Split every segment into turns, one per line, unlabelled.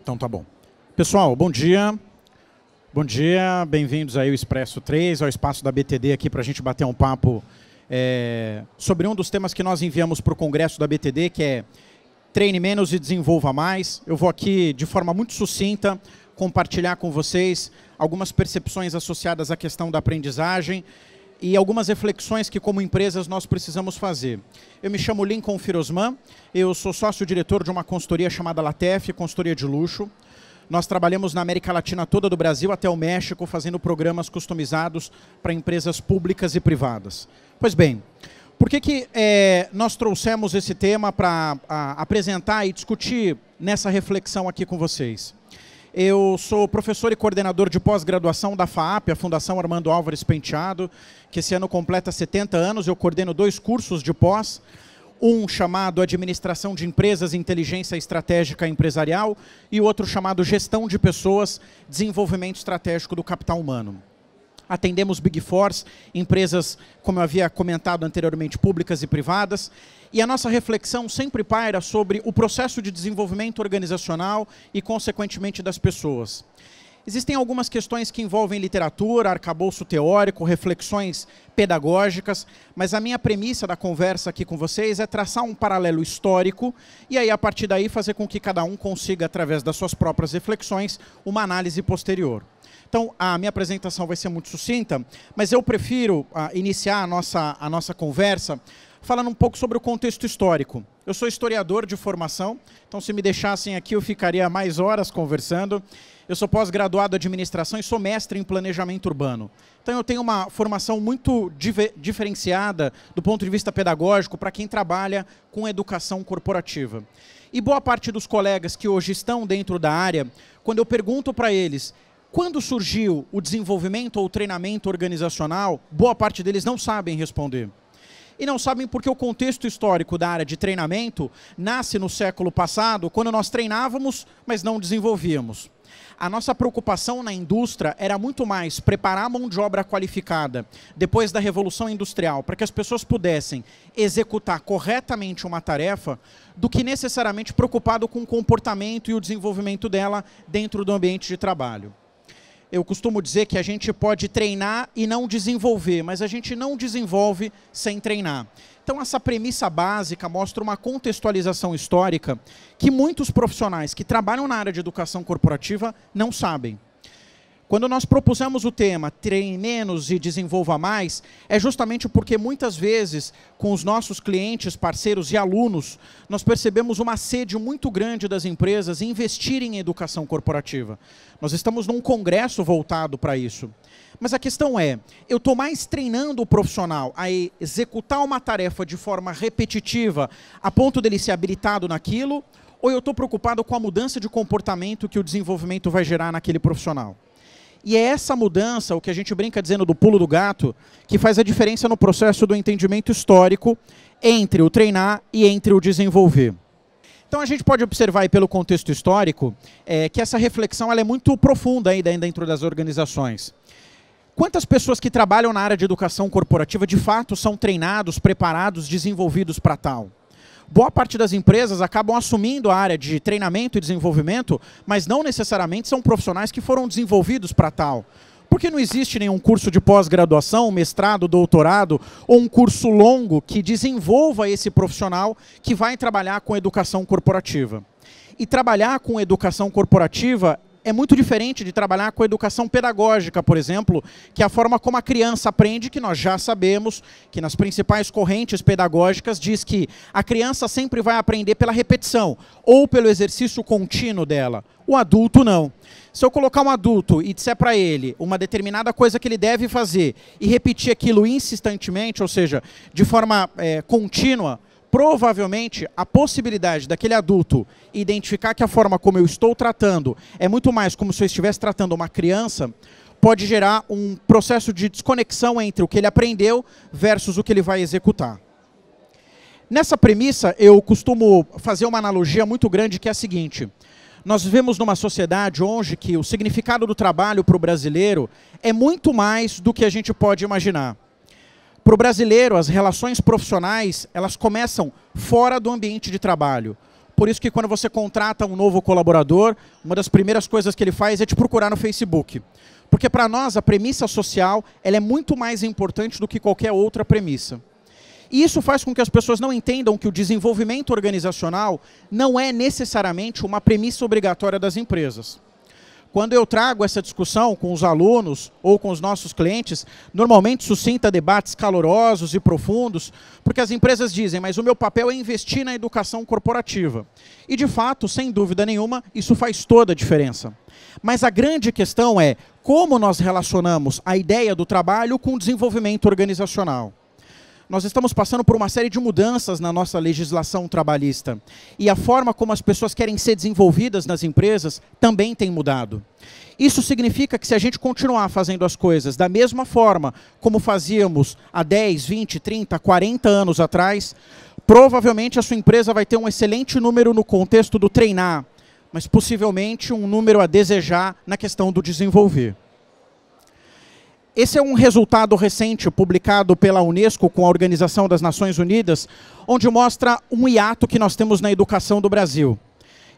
Então tá bom. Pessoal, bom dia. Bom dia, bem-vindos aí ao Expresso 3, ao espaço da BTD aqui para a gente bater um papo sobre um dos temas que nós enviamos para o congresso da BTD, que é Treine Menos e Desenvolva Mais. Eu vou aqui, de forma muito sucinta, compartilhar com vocês algumas percepções associadas à questão da aprendizagem e algumas reflexões que, como empresas, nós precisamos fazer. Eu me chamo Lincoln Firosman, eu sou sócio-diretor de uma consultoria chamada Latef, consultoria de luxo. Nós trabalhamos na América Latina toda, do Brasil até o México, fazendo programas customizados para empresas públicas e privadas. Pois bem, por que nós trouxemos esse tema para apresentar e discutir nessa reflexão aqui com vocês? Eu sou professor e coordenador de pós-graduação da FAAP, a Fundação Armando Álvares Penteado, que esse ano completa 70 anos. Eu coordeno 2 cursos de pós, um chamado Administração de Empresas e Inteligência Estratégica Empresarial e outro chamado Gestão de Pessoas, Desenvolvimento Estratégico do Capital Humano. Atendemos Big Fours, empresas, como eu havia comentado anteriormente, públicas e privadas. E a nossa reflexão sempre paira sobre o processo de desenvolvimento organizacional e, consequentemente, das pessoas. Existem algumas questões que envolvem literatura, arcabouço teórico, reflexões pedagógicas, mas a minha premissa da conversa aqui com vocês é traçar um paralelo histórico e aí, a partir daí, fazer com que cada um consiga, através das suas próprias reflexões, uma análise posterior. Então, a minha apresentação vai ser muito sucinta, mas eu prefiro iniciar a nossa conversa falando um pouco sobre o contexto histórico. Eu sou historiador de formação, então se me deixassem aqui eu ficaria mais horas conversando. Eu sou pós-graduado em administração e sou mestre em planejamento urbano. Então eu tenho uma formação muito diferenciada do ponto de vista pedagógico para quem trabalha com educação corporativa. E boa parte dos colegas que hoje estão dentro da área, quando eu pergunto para eles quando surgiu o desenvolvimento ou treinamento organizacional, boa parte deles não sabem responder. E não sabem porque o contexto histórico da área de treinamento nasce no século passado, quando nós treinávamos, mas não desenvolvíamos. A nossa preocupação na indústria era muito mais preparar a mão de obra qualificada depois da Revolução Industrial, para que as pessoas pudessem executar corretamente uma tarefa, do que necessariamente preocupado com o comportamento e o desenvolvimento dela dentro do ambiente de trabalho. Eu costumo dizer que a gente pode treinar e não desenvolver, mas a gente não desenvolve sem treinar. Então, essa premissa básica mostra uma contextualização histórica que muitos profissionais que trabalham na área de educação corporativa não sabem. Quando nós propusemos o tema Treine Menos e Desenvolva Mais, é justamente porque muitas vezes, com os nossos clientes, parceiros e alunos, nós percebemos uma sede muito grande das empresas em investirem em educação corporativa. Nós estamos num congresso voltado para isso. Mas a questão é, eu estou mais treinando o profissional a executar uma tarefa de forma repetitiva, a ponto dele ser habilitado naquilo, ou eu estou preocupado com a mudança de comportamento que o desenvolvimento vai gerar naquele profissional? E é essa mudança, o que a gente brinca dizendo do pulo do gato, que faz a diferença no processo do entendimento histórico entre o treinar e entre o desenvolver. Então a gente pode observar aí pelo contexto histórico que essa reflexão ela é muito profunda aí dentro das organizações. Quantas pessoas que trabalham na área de educação corporativa de fato são treinados, preparados, desenvolvidos para tal? Boa parte das empresas acabam assumindo a área de treinamento e desenvolvimento, mas não necessariamente são profissionais que foram desenvolvidos para tal. Porque não existe nenhum curso de pós-graduação, mestrado, doutorado, ou um curso longo que desenvolva esse profissional que vai trabalhar com educação corporativa. E trabalhar com educação corporativa é muito diferente de trabalhar com educação pedagógica, por exemplo, que é a forma como a criança aprende, que nós já sabemos que nas principais correntes pedagógicas diz que a criança sempre vai aprender pela repetição ou pelo exercício contínuo dela. O adulto não. Se eu colocar um adulto e disser para ele uma determinada coisa que ele deve fazer e repetir aquilo insistentemente, ou seja, de forma contínua, provavelmente a possibilidade daquele adulto identificar que a forma como eu estou tratando é muito mais como se eu estivesse tratando uma criança, pode gerar um processo de desconexão entre o que ele aprendeu versus o que ele vai executar. Nessa premissa, eu costumo fazer uma analogia muito grande que é a seguinte: nós vivemos numa sociedade onde que o significado do trabalho para o brasileiro é muito mais do que a gente pode imaginar. Para o brasileiro, as relações profissionais, elas começam fora do ambiente de trabalho. por isso que quando você contrata um novo colaborador, uma das primeiras coisas que ele faz é te procurar no Facebook. Porque para nós a premissa social ela é muito mais importante do que qualquer outra premissa. E isso faz com que as pessoas não entendam que o desenvolvimento organizacional não é necessariamente uma premissa obrigatória das empresas. Quando eu trago essa discussão com os alunos ou com os nossos clientes, normalmente suscita debates calorosos e profundos, porque as empresas dizem, mas o meu papel é investir na educação corporativa. E de fato, sem dúvida nenhuma, isso faz toda a diferença. Mas a grande questão é como nós relacionamos a ideia do trabalho com o desenvolvimento organizacional. Nós estamos passando por uma série de mudanças na nossa legislação trabalhista. E a forma como as pessoas querem ser desenvolvidas nas empresas também tem mudado. Isso significa que se a gente continuar fazendo as coisas da mesma forma como fazíamos há 10, 20, 30, 40 anos atrás, provavelmente a sua empresa vai ter um excelente número no contexto do treinar, mas possivelmente um número a desejar na questão do desenvolver. Esse é um resultado recente publicado pela Unesco com a Organização das Nações Unidas, onde mostra um hiato que nós temos na educação do Brasil.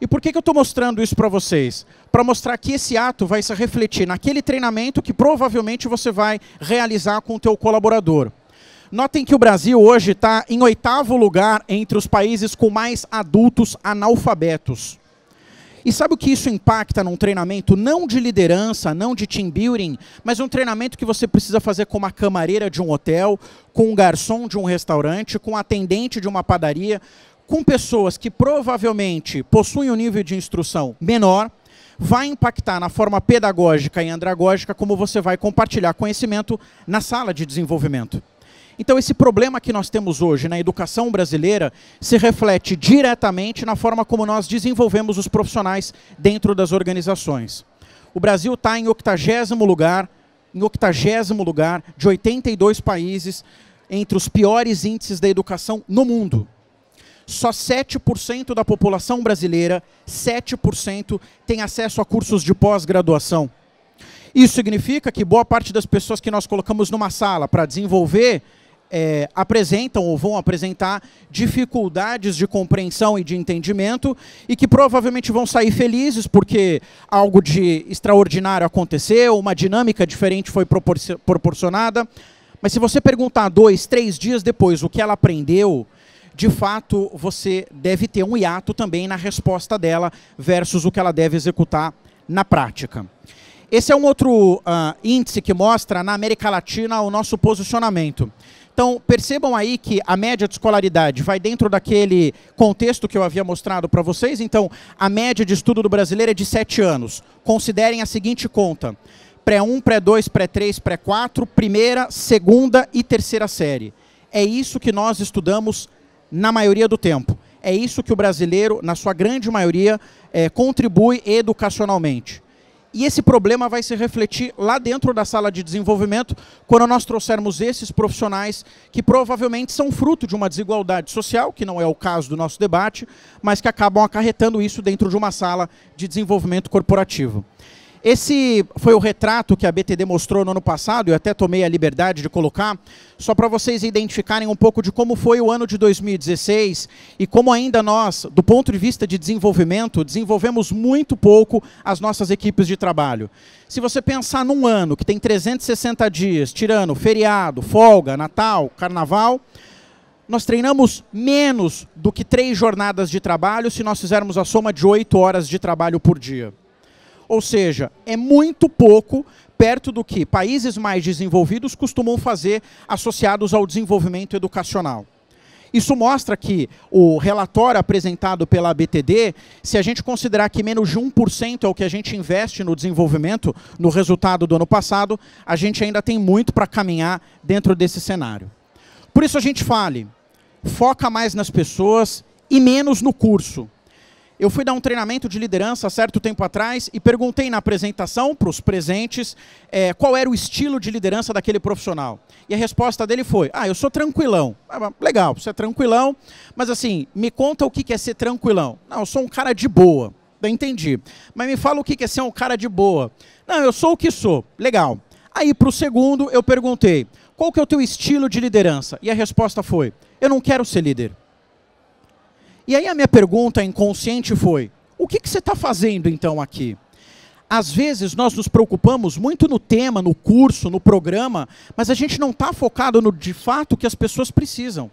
E por que eu estou mostrando isso para vocês? Para mostrar que esse ato vai se refletir naquele treinamento que provavelmente você vai realizar com o teu colaborador. Notem que o Brasil hoje está em 8º lugar entre os países com mais adultos analfabetos. E sabe o que isso impacta num treinamento não de liderança, não de team building, mas um treinamento que você precisa fazer com uma camareira de um hotel, com um garçom de um restaurante, com um atendente de uma padaria, com pessoas que provavelmente possuem um nível de instrução menor, vai impactar na forma pedagógica e andragógica como você vai compartilhar conhecimento na sala de desenvolvimento. Então esse problema que nós temos hoje na educação brasileira se reflete diretamente na forma como nós desenvolvemos os profissionais dentro das organizações. O Brasil está em 80º lugar de 82 países entre os piores índices da educação no mundo. Só 7% da população brasileira, 7%, tem acesso a cursos de pós-graduação. Isso significa que boa parte das pessoas que nós colocamos numa sala para desenvolver apresentam ou vão apresentar dificuldades de compreensão e de entendimento e que provavelmente vão sair felizes porque algo de extraordinário aconteceu, uma dinâmica diferente foi proporcionada. Mas se você perguntar 2, 3 dias depois o que ela aprendeu, de fato você deve ter um hiato também na resposta dela versus o que ela deve executar na prática. Esse é um outro índice que mostra na América Latina o nosso posicionamento. Então, percebam aí que a média de escolaridade vai dentro daquele contexto que eu havia mostrado para vocês. Então, a média de estudo do brasileiro é de 7 anos. Considerem a seguinte conta: pré-1, pré-2, pré-3, pré-4, primeira, segunda e terceira série. É isso que nós estudamos na maioria do tempo. É isso que o brasileiro, na sua grande maioria, contribui educacionalmente. E esse problema vai se refletir lá dentro da sala de desenvolvimento quando nós trouxermos esses profissionais que provavelmente são fruto de uma desigualdade social, que não é o caso do nosso debate, mas que acabam acarretando isso dentro de uma sala de desenvolvimento corporativo. Esse foi o retrato que a BTD mostrou no ano passado, eu até tomei a liberdade de colocar, só para vocês identificarem um pouco de como foi o ano de 2016 e como ainda nós, do ponto de vista de desenvolvimento, desenvolvemos muito pouco as nossas equipes de trabalho. Se você pensar num ano que tem 360 dias, tirando feriado, folga, Natal, Carnaval, nós treinamos menos do que 3 jornadas de trabalho se nós fizermos a soma de 8 horas de trabalho por dia. Ou seja, é muito pouco perto do que países mais desenvolvidos costumam fazer associados ao desenvolvimento educacional. Isso mostra que o relatório apresentado pela BTD, se a gente considerar que menos de 1% é o que a gente investe no desenvolvimento, no resultado do ano passado, a gente ainda tem muito para caminhar dentro desse cenário. Por isso a gente foca mais nas pessoas e menos no curso. Eu fui dar um treinamento de liderança há certo tempo atrás e perguntei na apresentação para os presentes qual era o estilo de liderança daquele profissional. E a resposta dele foi: eu sou tranquilão. Legal, você é tranquilão, mas assim, me conta o que é ser tranquilão. Não, eu sou um cara de boa. Eu entendi. Mas me fala o que é ser um cara de boa. Não, eu sou o que sou. Legal. Aí para o segundo eu perguntei: qual que é o teu estilo de liderança? E a resposta foi: eu não quero ser líder. E aí a minha pergunta inconsciente foi, o que você está fazendo então aqui? Às vezes nós nos preocupamos muito no tema, no curso, no programa, mas a gente não está focado no de fato que as pessoas precisam.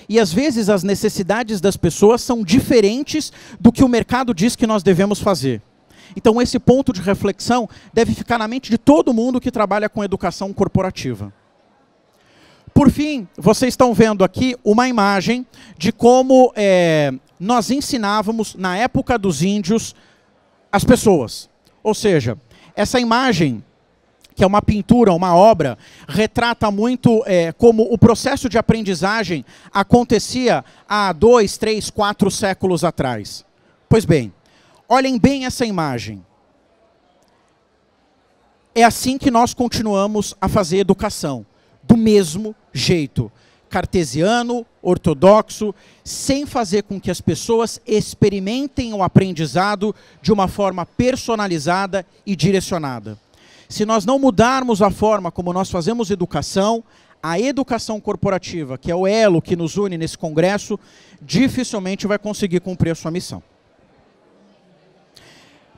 E às vezes as necessidades das pessoas são diferentes do que o mercado diz que nós devemos fazer. Então esse ponto de reflexão deve ficar na mente de todo mundo que trabalha com educação corporativa. Por fim, vocês estão vendo aqui uma imagem de como nós ensinávamos, na época dos índios, as pessoas. Ou seja, essa imagem, que é uma pintura, uma obra, retrata muito como o processo de aprendizagem acontecia há 2, 3, 4 séculos atrás. Pois bem, olhem bem essa imagem. É assim que nós continuamos a fazer educação, do mesmo jeito, cartesiano, ortodoxo, sem fazer com que as pessoas experimentem o aprendizado de uma forma personalizada e direcionada. Se nós não mudarmos a forma como nós fazemos educação, a educação corporativa, que é o elo que nos une nesse congresso, dificilmente vai conseguir cumprir a sua missão.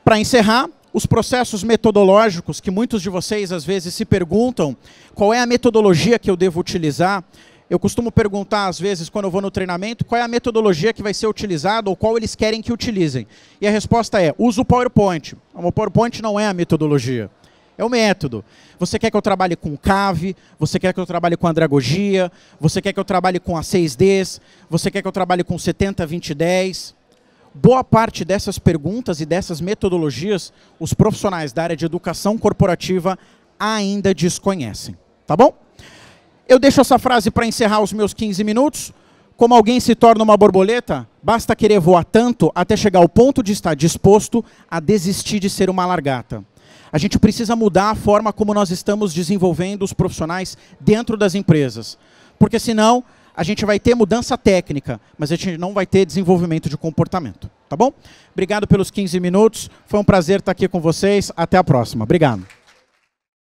Para encerrar, os processos metodológicos, que muitos de vocês às vezes se perguntam qual é a metodologia que eu devo utilizar. Eu costumo perguntar às vezes quando eu vou no treinamento qual é a metodologia que vai ser utilizada ou qual eles querem que utilizem. E a resposta é, usa o PowerPoint. O PowerPoint não é a metodologia, é o método. Você quer que eu trabalhe com CAV, você quer que eu trabalhe com andragogia, você quer que eu trabalhe com as 6Ds, você quer que eu trabalhe com 70-20-10. Boa parte dessas perguntas e dessas metodologias, os profissionais da área de educação corporativa ainda desconhecem. Tá bom? Eu deixo essa frase para encerrar os meus 15 minutos. Como alguém se torna uma borboleta, basta querer voar tanto até chegar ao ponto de estar disposto a desistir de ser uma largata. A gente precisa mudar a forma como nós estamos desenvolvendo os profissionais dentro das empresas. Porque senão a gente vai ter mudança técnica, mas a gente não vai ter desenvolvimento de comportamento. Tá bom? Obrigado pelos 15 minutos. Foi um prazer estar aqui com vocês. Até a próxima. Obrigado.